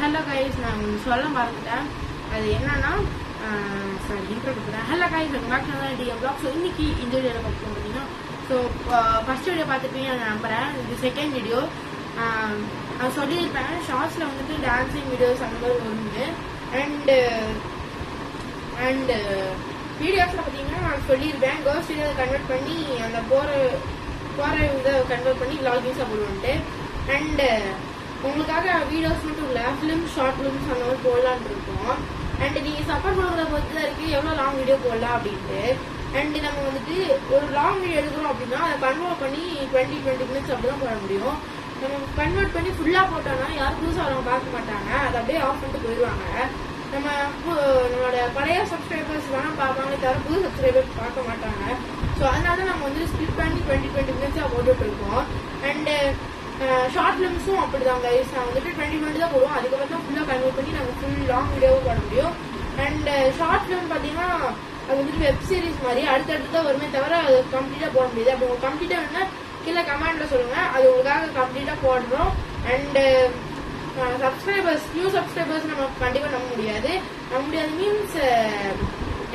Hello guys, நான் சொல்ல மறந்துட்டேன். அது என்னன்னா இன்ட்ரோ கொடுக்குறேன். Hello guys, back to TM vlog. So இன்னைக்கு இந்த வீடியோவில் பார்க்க பார்த்தீங்கன்னா, ஸோ ஃபர்ஸ்ட் வீடியோ பார்த்துருப்பீங்க நான் நம்புறேன். இது செகண்ட் வீடியோ. நான் சொல்லியிருப்பேன் ஷார்ட்ஸில் வந்துட்டு டான்ஸிங் வீடியோஸ் அந்த மாதிரி வருது. அண்ட் வீடியோஸில் பார்த்தீங்கன்னா நான் சொல்லியிருப்பேன் கேர்ள்ஸ் வீடியோ கன்வெர்ட் பண்ணி அந்த போகிற இதை கன்வெர்ட் பண்ணி வ்ளாகிங்ஸாக போடுவோன்ட்டு. அண்ட் உங்களுக்காக வீடியோஸ் மட்டும் இல்லை, ஃபிலிம் ஷார்ட் ஃபிலிம்ஸ் அந்த மாதிரி போடலான்னு இருக்கோம். அண்ட் நீங்கள் சப்போர்ட் பண்ணுறத பொறுத்து தான் இருக்குது எவ்வளோ லாங் வீடியோ போடலாம் அப்படின்ட்டு. அண்ட் நம்ம வந்துட்டு ஒரு லாங் வீடியோ எடுக்கிறோம் அப்படின்னா அதை கன்வெர்ட் பண்ணி 20 மினிட்ஸ் அப்படி தான் போட முடியும். நம்ம கன்வெர்ட் பண்ணி ஃபுல்லாக போட்டோம்னா யாரும் புதுசாக அவங்க பார்க்க மாட்டாங்க, அதை அப்படியே ஆஃப் பண்ணிட்டு போயிடுவாங்க. நம்மளோட பழைய சப்ஸ்கிரைபர்ஸ் வேணால் பார்ப்பாங்களே தவிர புது சப்ஸ்கிரைபர்ஸ் பார்க்க மாட்டாங்க. ஸோ அதனால நம்ம வந்து ஸ்பிளிட் பண்ணி 20 மினிட்ஸாக போட்டுட்டு இருக்கோம். அண்டு ஷார்ட் ஃபிலிம்ஸும் அப்படிதான் கைஸ். நான் வந்துட்டு 20 மினிட் தான் போடுவோம், அதுக்கப்புறம் தான் ஃபுல்லாக கன்வெர்ட் பண்ணி நம்ம ஃபுல் லாங் வீடியோவும் போட முடியும். அண்ட் ஷார்ட் ஃபிலிம் பார்த்தீங்கன்னா அது வந்துட்டு வெப் சீரிஸ் மாதிரி அடுத்தடுத்து தான் வருமே தவிர அது கம்ப்ளீட்டாக போட முடியாது. அப்போ உங்களுக்கு கம்ப்ளீட்டாக வேணுன்னா கீழே கமெண்ட்ல சொல்லுங்க, அது உங்களுக்காக கம்ப்ளீட்டாக போடுறோம். அண்டு சப்ஸ்கிரைபர்ஸ், நியூ சப்ஸ்கிரைபர்ஸ் நம்ம கண்டிப்பாக நம்ப முடியாது மீன்ஸ்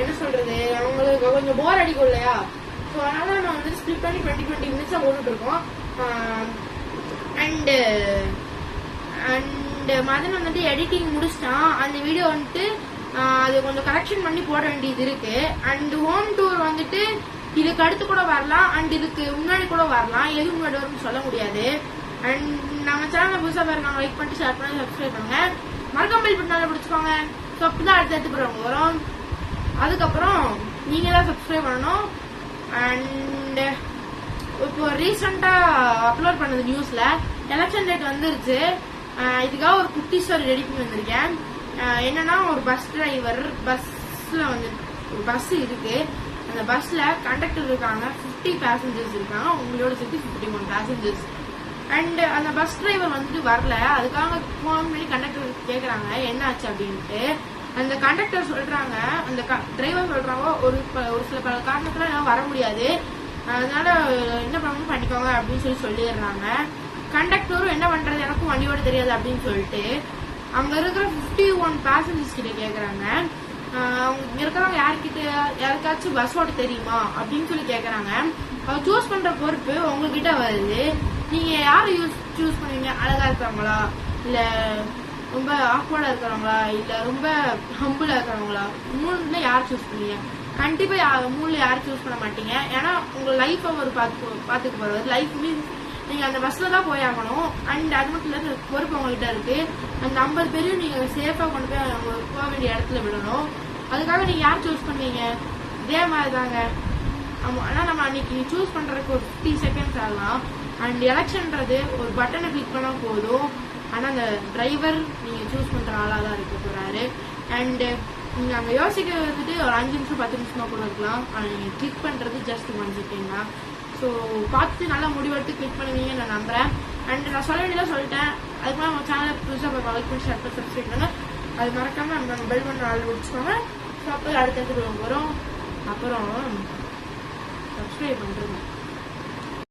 என்ன சொல்றது, அவங்களுக்கு கொஞ்சம் போர் அடிக்கும் இல்லையா. ஸோ அதனால நம்ம வந்து ஸ்பிளிட் பண்ணி 20 மினிட்ஸாக போட்டுட்டு இருக்கோம். அண்ட் மதன் வந்துட்டு எடிட்டிங் முடிச்சிட்டான். அந்த வீடியோ வந்துட்டு அது கொஞ்சம் கரெக்ஷன் பண்ணி போட வேண்டியது இருக்கு. அண்ட் ஹோம் டூர் வந்துட்டு இதுக்கு அடுத்து கூட வரலாம், அண்ட் இதுக்கு முன்னாடி கூட வரலாம், எது முன்னாடி வரும்னு சொல்ல முடியாது. அண்ட் நம்ம சேனல் புதுசாக பாருங்க, லைக் பண்ணிட்டு ஷேர் பண்ணி சப்ஸ்கிரைப் பண்ணுங்க, மறக்காம பெல் பட்டனை பிடிச்சிக்கோங்க. ஸோ அப்படிதான் அடுத்து போடுறவங்க வரும். அதுக்கப்புறம் நீங்க தான் சப்ஸ்கிரைப் பண்ணணும். அண்ட் இப்போ ரீசெண்டா அப்லோட் பண்ணது நியூஸ்ல எலெக்ஷன் டேட் வந்துருச்சு. இதுக்காக ஒரு குட்டி ஸ்டோரி ரெடி பண்ணி வந்திருக்கேன். என்னன்னா ஒரு பஸ் டிரைவர், பஸ்ல வந்து ஒரு பஸ் இருக்கு, அந்த பஸ்ல கண்டக்டர் இருக்காங்க, 50 பேசஞ்சர்ஸ் இருக்காங்க, உங்களோட சேர்த்து 51 பேசஞ்சர்ஸ். அண்ட் அந்த பஸ் டிரைவர் வந்துட்டு வரல. அதுக்காக போன் பண்ணி கண்டக்டர் கேக்குறாங்க என்ன ஆச்சு அப்படின்ட்டு. அந்த கண்டக்டர் சொல்றாங்க, அந்த டிரைவர் சொல்றாங்க ஒரு சில பல காரணத்துல வர முடியாது, அதனால என்ன ப்ராப்ளம் பண்ணிக்கோங்க அப்படின்னு சொல்லிடுறாங்க. கண்டக்டரும் என்ன பண்றது, எனக்கும் வண்டியோட தெரியாது அப்படின்னு சொல்லிட்டு அங்க இருக்கிற 51 பேசஞ்சர்ஸ் கிட்ட கேக்குறாங்க, அவங்க இருக்கிறவங்க யாருக்காச்சும் பஸ் ஓட்ட தெரியுமா அப்படின்னு சொல்லி கேக்குறாங்க. அவங்க சூஸ் பண்ற பொறுப்பு உங்ககிட்ட வருது. நீங்க யாரை சூஸ் பண்ணுவீங்க? அழகா இருக்கிறவங்களா, இல்ல ரொம்ப ஆக்வர்டா இருக்கிறவங்களா, இல்ல ரொம்ப ஹம்பிளா இருக்கிறவங்களா? மூணுல யார் சூஸ் பண்ணுவீங்க? கண்டிப்பா மூணுல யாரும் சூஸ் பண்ண மாட்டீங்க. ஏன்னா உங்க லைஃப் அவர் பாத்துக்க போறது. லைஃப் மீன்ஸ் நீங்க அந்த பஸ்ல தான் போய் ஆகணும். அண்ட் அது மட்டும் இல்ல பொறுப்பு உங்ககிட்ட இருக்கு. அந்த 50 பேரையும் நீங்க சேஃபா கொண்டு போய் அவங்க போக வேண்டிய இடத்துல விடணும். அதுக்காக நீங்க யார் சூஸ் பண்ணுவீங்க? இதே மாதிரிதாங்க. ஆனா நம்ம அன்னைக்கு சூஸ் பண்றதுக்கு ஒரு 50 செகண்ட்ஸ் ஆகலாம். அண்ட் எலெக்ஷன்ன்றது ஒரு பட்டனை கிளிக் பண்ணா போதும். ஆனா அந்த டிரைவர் நீங்க சூஸ் பண்ற ஆளா தான் இருக்க போறாரு. அண்ட் நீங்க அங்க யோசிக்க வந்துட்டு ஒரு 5 நிமிஷம் 10 நிமிஷமா கூட இருக்கலாம். ஆனா நீங்க கிளிக் பண்றது ஜஸ்ட் 1 செகண்ட் தான். ஸோ பார்த்து நல்லா முடிவெடுத்து கிளிக் பண்ணுவீங்கன்னு நான் நம்புறேன். அண்ட் நான் சொல்ல வேண்டியதான் சொல்லிட்டேன். அதுக்கு நம்ம சேனல் புதுசாக லைக் பண்ணி ஷேர் பண்ணி சப்ஸ்கிரைப் பண்ணுங்க. அது மறக்காம நம்ம பெல் பண்ண ஆள் முடிச்சுக்கோங்க. ஸோ அப்போ அடுத்தடுத்து வரும். அப்புறம் சப்ஸ்கிரைப் பண்ணுறது